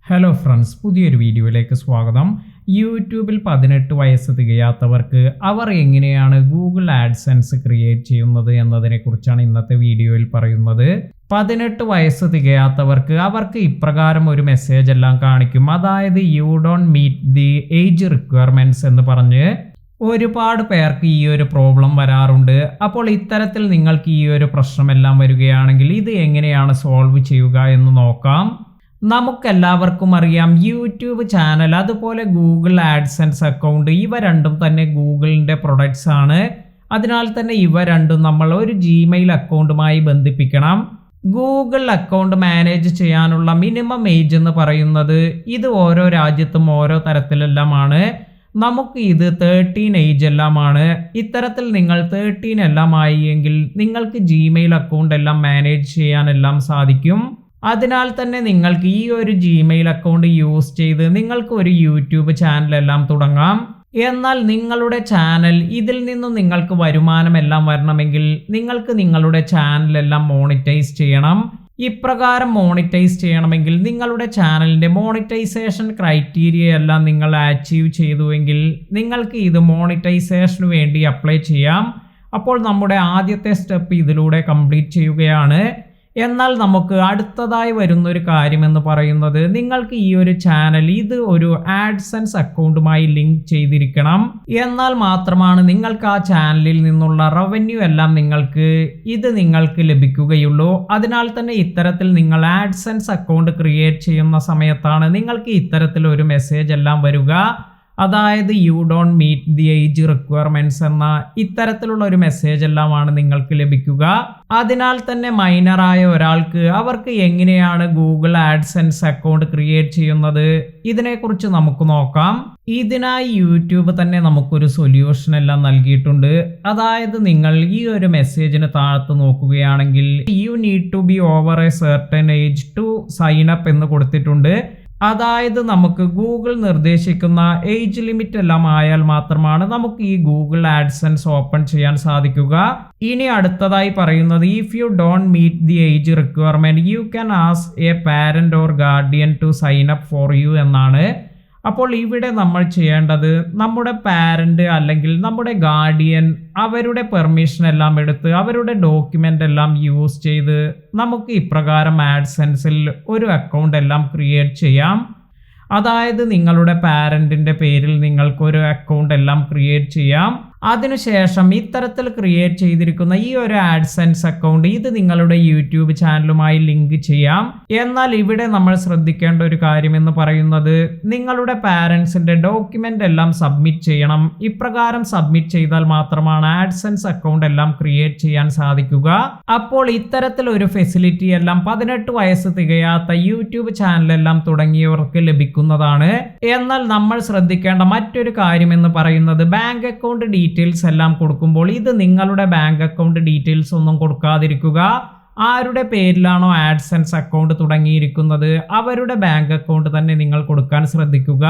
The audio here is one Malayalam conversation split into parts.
ഹലോ ഫ്രണ്ട്സ്, പുതിയൊരു വീഡിയോയിലേക്ക് സ്വാഗതം. യൂട്യൂബിൽ 18 വയസ്സ് തികയാത്തവർക്ക് അവർ എങ്ങനെയാണ് ഗൂഗിൾ ആഡ്സെൻസ് ക്രിയേറ്റ് ചെയ്യുന്നത് എന്നതിനെക്കുറിച്ചാണ് ഇന്നത്തെ വീഡിയോയിൽ പറയുന്നത്. 18 വയസ്സ് തികയാത്തവർക്ക് അവർക്ക് ഇപ്രകാരം ഒരു മെസ്സേജ് എല്ലാം കാണിക്കും. അതായത് you don't meet the age requirements എന്ന് പറഞ്ഞ് ഒരുപാട് പേർക്ക് ഈ ഒരു പ്രോബ്ലം വരാറുണ്ട്. അപ്പോൾ ഇത്തരത്തിൽ നിങ്ങൾക്ക് ഈ ഒരു പ്രശ്നമെല്ലാം വരികയാണെങ്കിൽ ഇത് എങ്ങനെയാണ് സോൾവ് ചെയ്യുക എന്ന് നോക്കാം. നമുക്കെല്ലാവർക്കും അറിയാം, യൂട്യൂബ് ചാനൽ അതുപോലെ ഗൂഗിൾ ആഡ്സെൻസ് അക്കൗണ്ട് ഇവ രണ്ടും തന്നെ ഗൂഗിളിൻ്റെ പ്രൊഡക്ട്സ് ആണ്. അതിനാൽ തന്നെ ഇവ രണ്ടും നമ്മൾ ഒരു ജിമെയിൽ അക്കൗണ്ടുമായി ബന്ധിപ്പിക്കണം. ഗൂഗിൾ അക്കൗണ്ട് മാനേജ് ചെയ്യാനുള്ള മിനിമം ഏജ് എന്ന് പറയുന്നത് ഇത് ഓരോ രാജ്യത്തും ഓരോ തരത്തിലെല്ലാമാണ്. നമുക്ക് ഇത് 13 ഏജ് എല്ലാമാണ്. ഇത്തരത്തിൽ നിങ്ങൾ 13 എല്ലാം ആയി എങ്കിൽ നിങ്ങൾക്ക് ജിമെയിൽ അക്കൗണ്ട് എല്ലാം മാനേജ് ചെയ്യാനെല്ലാം സാധിക്കും. അതിനാൽ തന്നെ നിങ്ങൾക്ക് ഈ ഒരു ജിമെയിൽ അക്കൗണ്ട് യൂസ് ചെയ്ത് നിങ്ങൾക്ക് ഒരു യൂട്യൂബ് ചാനൽ എല്ലാം തുടങ്ങാം. എന്നാൽ നിങ്ങളുടെ ചാനൽ ഇതിൽ നിന്നും നിങ്ങൾക്ക് വരുമാനമെല്ലാം വരണമെങ്കിൽ നിങ്ങൾക്ക് നിങ്ങളുടെ ചാനലെല്ലാം മോണിറ്റൈസ് ചെയ്യണം. ഇപ്രകാരം മോണിറ്റൈസ് ചെയ്യണമെങ്കിൽ നിങ്ങളുടെ ചാനലിൻ്റെ മോണിറ്റൈസേഷൻ ക്രൈറ്റീരിയ എല്ലാം നിങ്ങൾ അച്ചീവ് ചെയ്തുവെങ്കിൽ നിങ്ങൾക്ക് ഇത് മോണിറ്റൈസേഷന് വേണ്ടി അപ്ലൈ ചെയ്യാം. അപ്പോൾ നമ്മുടെ ആദ്യത്തെ സ്റ്റെപ്പ് ഇതിലൂടെ കംപ്ലീറ്റ് ചെയ്യുകയാണ്. എന്നാൽ നമുക്ക് അടുത്തതായി വരുന്നൊരു കാര്യമെന്ന് പറയുന്നത് നിങ്ങൾക്ക് ഈ ഒരു ചാനൽ ഇത് ഒരു ആഡ്സെൻസ് അക്കൗണ്ടുമായി ലിങ്ക് ചെയ്തിരിക്കണം. എന്നാൽ മാത്രമാണ് നിങ്ങൾക്ക് ആ ചാനലിൽ നിന്നുള്ള റവന്യൂ എല്ലാം നിങ്ങൾക്ക് ലഭിക്കുകയുള്ളൂ. അതിനാൽ തന്നെ ഇത്തരത്തിൽ നിങ്ങൾ ആഡ്സെൻസ് അക്കൗണ്ട് ക്രിയേറ്റ് ചെയ്യുന്ന സമയത്താണ് നിങ്ങൾക്ക് ഇത്തരത്തിൽ ഒരു മെസ്സേജ് എല്ലാം വരിക. അതായത് you don't meet the age requirements എന്ന ഇത്തരത്തിലുള്ള ഒരു മെസ്സേജ് എല്ലാമാണ് നിങ്ങൾക്ക് ലഭിക്കുക. അതിനാൽ തന്നെ മൈനറായ ഒരാൾക്ക് അവർക്ക് എങ്ങനെയാണ് ഗൂഗിൾ ആഡ്സെൻസ് അക്കൗണ്ട് ക്രിയേറ്റ് ചെയ്യുന്നത് ഇതിനെക്കുറിച്ച് നമുക്ക് നോക്കാം. ഇതിനായി യൂട്യൂബ് തന്നെ നമുക്കൊരു സൊല്യൂഷൻ എല്ലാം നൽകിയിട്ടുണ്ട്. അതായത് നിങ്ങൾ ഈ ഒരു മെസ്സേജിന് താഴത്ത് നോക്കുകയാണെങ്കിൽ you need to be over a certain age to sign up എന്ന് കൊടുത്തിട്ടുണ്ട്. അതായത് നമുക്ക് ഗൂഗിൾ നിർദ്ദേശിക്കുന്ന ഏജ് ലിമിറ്റ് എല്ലാം ആയാൽ മാത്രമാണ് നമുക്ക് ഈ ഗൂഗിൾ ആഡ്സെൻസ് ഓപ്പൺ ചെയ്യാൻ സാധിക്കുക. ഇനി അടുത്തതായി പറയുന്നത് if you don't meet the age requirement you can ask a parent or guardian to sign up for you എന്നാണ്. അപ്പോൾ ഇവിടെ നമ്മൾ ചെയ്യേണ്ടത് നമ്മുടെ പാരന്റ് അല്ലെങ്കിൽ നമ്മുടെ ഗാർഡിയൻ അവരുടെ പെർമിഷൻ എല്ലാം എടുത്ത് അവരുടെ ഡോക്യുമെന്റ് എല്ലാം യൂസ് ചെയ്ത് നമുക്ക് ഇപ്രകാരം ആഡ്സെൻസിൽ ഒരു അക്കൗണ്ട് എല്ലാം ക്രിയേറ്റ് ചെയ്യാം. അതായത് നിങ്ങളുടെ പാരന്റിന്റെ പേരിൽ നിങ്ങൾക്കൊരു അക്കൗണ്ട് എല്ലാം ക്രിയേറ്റ് ചെയ്യാം. അതിനുശേഷം ഇത്തരത്തിൽ ക്രിയേറ്റ് ചെയ്തിരിക്കുന്ന ഈ ഒരു ആഡ്സെൻസ് അക്കൗണ്ട് ഇത് നിങ്ങളുടെ യൂട്യൂബ് ചാനലുമായി ലിങ്ക് ചെയ്യാം. എന്നാൽ ഇവിടെ നമ്മൾ ശ്രദ്ധിക്കേണ്ട ഒരു കാര്യം എന്ന് പറയുന്നത് നിങ്ങളുടെ പാരന്റ്സിന്റെ ഡോക്യുമെന്റ് എല്ലാം സബ്മിറ്റ് ചെയ്യണം. ഇപ്രകാരം സബ്മിറ്റ് ചെയ്താൽ മാത്രമാണ് ആഡ്സെൻസ് അക്കൗണ്ട് എല്ലാം ക്രിയേറ്റ് ചെയ്യാൻ സാധിക്കുക. അപ്പോൾ ഇത്തരത്തിൽ ഒരു ഫെസിലിറ്റി എല്ലാം 18 വയസ്സ് തികയാത്ത യൂട്യൂബ് ചാനലെല്ലാം തുടങ്ങിയവർക്ക് ലഭിക്കുന്നതാണ്. എന്നാൽ നമ്മൾ ശ്രദ്ധിക്കേണ്ട മറ്റൊരു കാര്യം എന്ന് പറയുന്നത് ബാങ്ക് അക്കൗണ്ട് ഡീറ്റെയിൽസ് എല്ലാം കൊടുക്കുമ്പോൾ ഇത് നിങ്ങളുടെ ബാങ്ക് അക്കൗണ്ട് ഡീറ്റെയിൽസ് ഒന്നും കൊടുക്കാതിരിക്കുക. ആരുടെ പേരിലാണോ ആഡ്സെൻസ് അക്കൗണ്ട് തുടങ്ങിയിരിക്കുന്നത് അവരുടെ ബാങ്ക് അക്കൗണ്ട് തന്നെ നിങ്ങൾ കൊടുക്കാൻ ശ്രദ്ധിക്കുക.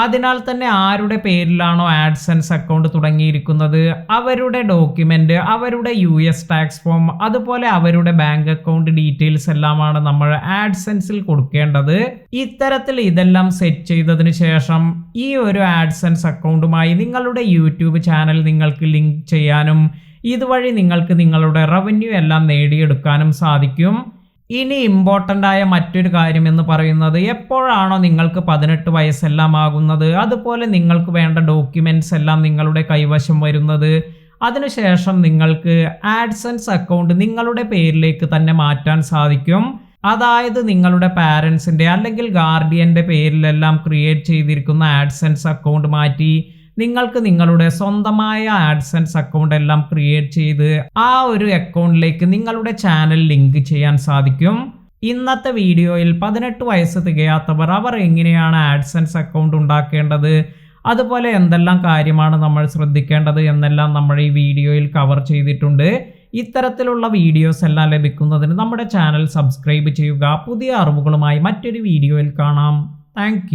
അതിനാൽ തന്നെ ആരുടെ പേരിലാണോ ആഡ്സെൻസ് അക്കൗണ്ട് തുടങ്ങിയിരിക്കുന്നത് അവരുടെ ഡോക്യുമെന്റ്, അവരുടെ US ടാക്സ് ഫോം, അതുപോലെ അവരുടെ ബാങ്ക് അക്കൗണ്ട് ഡീറ്റെയിൽസ് എല്ലാമാണ് നമ്മൾ ആഡ്സെൻസിൽ കൊടുക്കേണ്ടത്. ഇത്തരത്തിൽ ഇതെല്ലാം സെറ്റ് ചെയ്തതിന് ശേഷം ഈ ഒരു ആഡ്സെൻസ് അക്കൗണ്ടുമായി നിങ്ങളുടെ യൂട്യൂബ് ചാനൽ നിങ്ങൾക്ക് ലിങ്ക് ചെയ്യാനും ഇതുവഴി നിങ്ങൾക്ക് നിങ്ങളുടെ റവന്യൂ എല്ലാം നേടിയെടുക്കാനും സാധിക്കും. ഇനി ഇമ്പോർട്ടൻ്റ് ആയ മറ്റൊരു കാര്യം എന്ന് പറയുന്നത് എപ്പോഴാണോ നിങ്ങൾക്ക് 18 വയസ്സെല്ലാം ആകുന്നത് അതുപോലെ നിങ്ങൾക്ക് വേണ്ട ഡോക്യുമെൻറ്റ്സ് എല്ലാം നിങ്ങളുടെ കൈവശം വരുന്നത് അതിനുശേഷം നിങ്ങൾക്ക് ആഡ്സെൻസ് അക്കൗണ്ട് നിങ്ങളുടെ പേരിലേക്ക് തന്നെ മാറ്റാൻ സാധിക്കും. അതായത് നിങ്ങളുടെ പാരൻസിൻ്റെ അല്ലെങ്കിൽ ഗാർഡിയൻ്റെ പേരിലെല്ലാം ക്രിയേറ്റ് ചെയ്തിരിക്കുന്ന ആഡ്സെൻസ് അക്കൗണ്ട് മാറ്റി നിങ്ങൾക്ക് നിങ്ങളുടെ സ്വന്തമായ ആഡ്സെൻസ് അക്കൗണ്ട് എല്ലാം ക്രിയേറ്റ് ചെയ്ത് ആ ഒരു അക്കൗണ്ടിലേക്ക് നിങ്ങളുടെ ചാനൽ ലിങ്ക് ചെയ്യാൻ സാധിക്കും. ഇന്നത്തെ വീഡിയോയിൽ 18 വയസ്സ് തികയാത്തവർ അവർ എങ്ങനെയാണ് ആഡ്സെൻസ് അക്കൗണ്ട് ഉണ്ടാക്കേണ്ടത് അതുപോലെ എന്തെല്ലാം കാര്യമാണ് നമ്മൾ ശ്രദ്ധിക്കേണ്ടത് എന്നെല്ലാം നമ്മൾ ഈ വീഡിയോയിൽ കവർ ചെയ്തിട്ടുണ്ട്. ഇത്തരത്തിലുള്ള വീഡിയോസ് എല്ലാം ലഭിക്കുന്നതിന് നമ്മുടെ ചാനൽ സബ്സ്ക്രൈബ് ചെയ്യുക. പുതിയ അറിവുകളുമായി മറ്റൊരു വീഡിയോയിൽ കാണാം. താങ്ക്